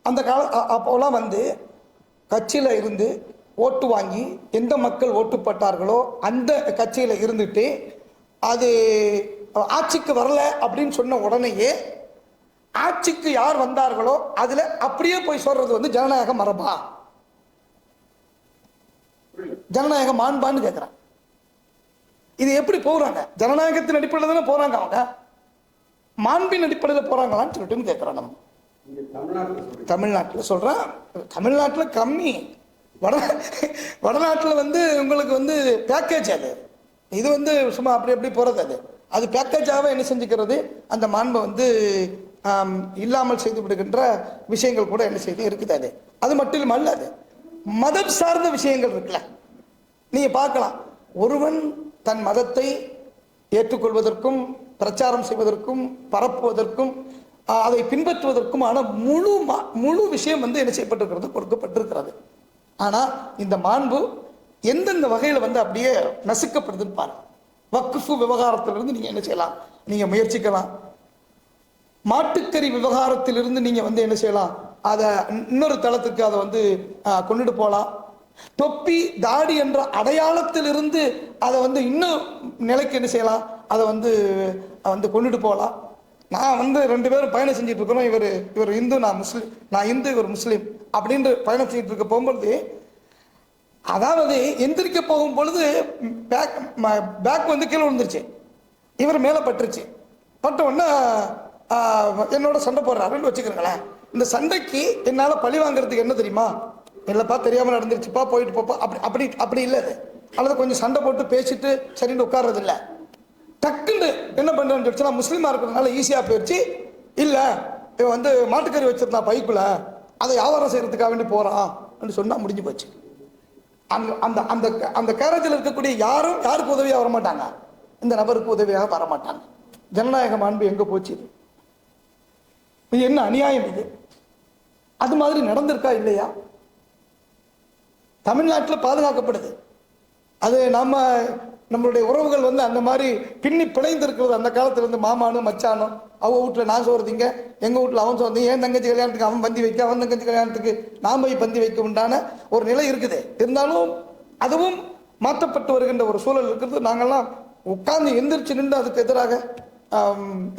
அந்த கால அப்போலாம் வந்து கட்சியில் இருந்து ஓட்டு வாங்கி எந்த மக்கள் ஓட்டு போட்டார்களோ அந்த கட்சியில் இருந்துட்டு அது ஆட்சிக்கு வரல அப்படின்னு சொன்ன உடனேயே ஆட்சிக்கு யார் வந்தார்களோ அதுல அப்படியே போய் சொல்றது வந்து ஜனநாயக மரபா, ஜனநாயக மாண்பான்னு கேட்கிறான். இது எப்படி போறாங்க? ஜனநாயகத்தின் அடிப்படையில் தானே போறாங்க, அவங்க மாண்பின் அடிப்படையில் போறாங்களான்னு சொல்லிட்டு கேட்கிறோம். நம்ம தமிழ்நாட்டில் சொல்றேன், தமிழ்நாட்டில் கம்மி, வடநாட்டில் வந்து உங்களுக்கு வந்து பேக்கேஜ் அது. இது வந்து சும்மா அப்படி எப்படி போறது, அது பேக்கேஜாக என்ன செஞ்சுக்கிறது, அந்த மாண்பை வந்து இல்லாமல் செய்து விடுகின்ற விஷயங்கள் கூட என்ன செய்து இருக்குது. அது மட்டும் அல்ல, அது மதம் சார்ந்த விஷயங்கள் இருக்குல்ல, நீங்க பார்க்கலாம். ஒருவன் தன் மதத்தை ஏற்றுக்கொள்வதற்கும் பிரச்சாரம் செய்வதற்கும் பரப்புவதற்கும் அதை பின்பற்றுவதற்குமான முழு விஷயம் வந்து என்ன செய்யப்பட்டிருக்கிறது, கொடுக்கப்பட்டிருக்கிறது. ஆனா இந்த மாண்பு எந்தெந்த வகையில் வந்து அப்படியே நசுக்கப்படுதுன்னு பாருங்க. வக்ஃபு விவகாரத்திலிருந்து நீங்க என்ன செய்யலாம், நீங்க முயற்சிக்கலாம். மாட்டுக்கறி விவகாரத்திலிருந்து நீங்க வந்து என்ன செய்யலாம், அதை இன்னொரு தளத்துக்கு அதை வந்து கொண்டுட்டு போகலாம். தொப்பி தாடி என்ற அடையாளத்திலிருந்து அதை வந்து இன்னும் நிலைக்கு என்ன செய்யலாம், அதை வந்து கொண்டுட்டு போகலாம். நான் வந்து 2 பேரும் பயணம் செஞ்சுட்டு இருக்கிறோம். இவர் இந்து, நான் முஸ்லீம், நான் இந்து, இவர் முஸ்லீம் அப்படின்ற பயணம் செஞ்சுட்டு இருக்க போகும்பொழுது, அதாவது எந்திரிக்க போகும் பொழுது பேக் வந்து கீழே விழுந்துருச்சு, இவர் மேலே பட்டுருச்சு. பட்ட உடனே என்னோட சண்டை போடுறாருன்னு வச்சுக்கிறீங்களேன். இந்த சண்டைக்கு என்னால் பழி வாங்குறதுக்கு என்ன தெரியுமா, இல்லைப்பா தெரியாமல் நடந்துருச்சுப்பா, போயிட்டு போப்பா, அப்படி இல்லை. அது அல்லது கொஞ்சம் சண்டை போட்டு பேசிட்டு சரின்னு உட்கார்றது இல்லை. டக்குன்னு என்ன பண்ணுறேன்னு சொல்லிச்சுன்னா, முஸ்லீமாக இருக்கிறதுனால ஈஸியாக போயிடுச்சு. இல்லை இவன் வந்து மாட்டுக்கறி வச்சிருந்தான் பைக்குள்ள, அதை வியாபாரம் செய்யறதுக்காக வேண்டி போகிறான் அப்படின்னு சொன்னால் முடிஞ்சு போச்சு. அந்த அந்த அந்த கேரேஜில் இருக்கக்கூடிய யாருக்கு உதவியாக வரமாட்டாங்க, இந்த நபருக்கு உதவியாக வரமாட்டாங்க. ஜனநாயக மாண்பு எங்கே போச்சு? இது என்ன அநியாயம் இது? அது மாதிரி நடந்திருக்கா இல்லையா? தமிழ்நாட்டில் பாதுகாக்கப்படுது. அது நம்மளுடைய உறவுகள் வந்து அந்த மாதிரி பின்னி பிணைந்து இருக்கிறது. அந்த காலத்துல இருந்து மாமானும் மச்சானும், அவங்க வீட்டில் நான் சோறதிங்க, எங்கள் வீட்டில் அவன் சோறதிங்க, என் தங்கச்சி கல்யாணத்துக்கு அவன் பந்தி வைக்க, அவன் தங்கச்சி கல்யாணத்துக்கு நான் போய் பந்தி வைக்க உண்டான ஒரு நிலை இருக்குது. இருந்தாலும் அதுவும் மாற்றப்பட்டு வருகின்ற ஒரு சூழல் இருக்கிறது. நாங்கள்லாம் உட்கார்ந்து எந்திரிச்சு நின்று அதுக்கு எதிராக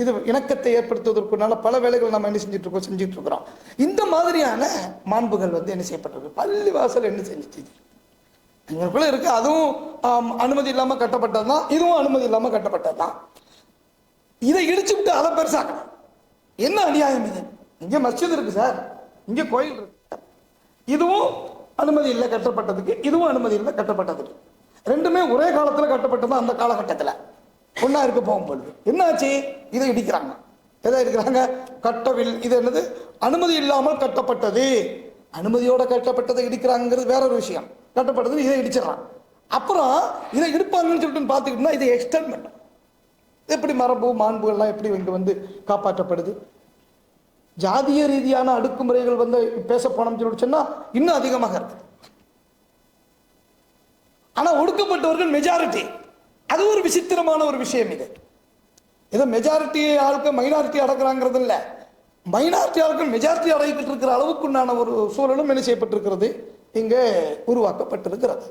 இது இணக்கத்தை ஏற்படுத்துவதற்குனால பல வேலைகள் நம்ம என்ன செஞ்சுட்டு இருக்கிறோம். இந்த மாதிரியான மாண்புகள் வந்து என்ன செய்யப்பட்டிருக்கு. பள்ளி வாசல் என்ன செஞ்சுட்டு எங்களுக்குள்ள இருக்கு, அதுவும் அனுமதி இல்லாம கட்டப்பட்டது தான், இதுவும் அனுமதி இல்லாம கட்டப்பட்டது தான். இதை இடிச்சு விட்டு அதை பெருசாக்கணும். என்ன அநியாயம் இது? இங்க மஸ்ஜித் இருக்கு சார், இங்க கோயில் இருக்கு, இதுவும் அனுமதி இல்லை கட்டப்பட்டதுக்கு, இதுவும் அனுமதி இல்லை கட்டப்பட்டதுக்கு. ரெண்டுமே ஒரே காலத்துல கட்டப்பட்டது. அந்த காலகட்டத்தில் ஒன்னா இருக்க போகும்பொழுது என்னாச்சு, இதை இடிக்கிறாங்க. எதை இடிக்கிறாங்க? கட்டவில். இது என்னது? அனுமதி இல்லாமல் கட்டப்பட்டது. அனுமதியோட கட்டப்பட்டதை இடிக்கிறாங்கிறது வேற ஒரு விஷயம். கட்டப்பட்டது இதை இடிச்சிடறாங்க. அப்புறம் இதை இடிப்பாங்கன்னு சொல்லிட்டு பார்த்துக்கிட்டோம்னா இதை எக்ஸ்டெண்ட் பண்ணும். எப்படி மரபு மாண்புகள்லாம் எப்படி இங்கே வந்து காப்பாற்றப்படுது? ஜாதிய ரீதியான அடுக்குமுறைகள் வந்து பேச போனோம்னு சொல்லிட்டு சொன்னா இன்னும் அதிகமாக இருக்கு. ஆனா ஒடுக்கப்பட்டவர்கள் மெஜாரிட்டி. அது ஒரு விசித்திரமான ஒரு விஷயம். இது ஏதோ மெஜாரிட்டி ஆளுக்கு மைனாரிட்டி அடக்குறாங்கிறது இல்லை, மைனாரிட்டி ஆளுக்கு மெஜாரிட்டி அடக்கிட்டு இருக்கிற அளவுக்குண்டான ஒரு சூழலும் என்ன செய்யப்பட்டிருக்கிறது, இங்கே உருவாக்கப்பட்டிருக்கிறது.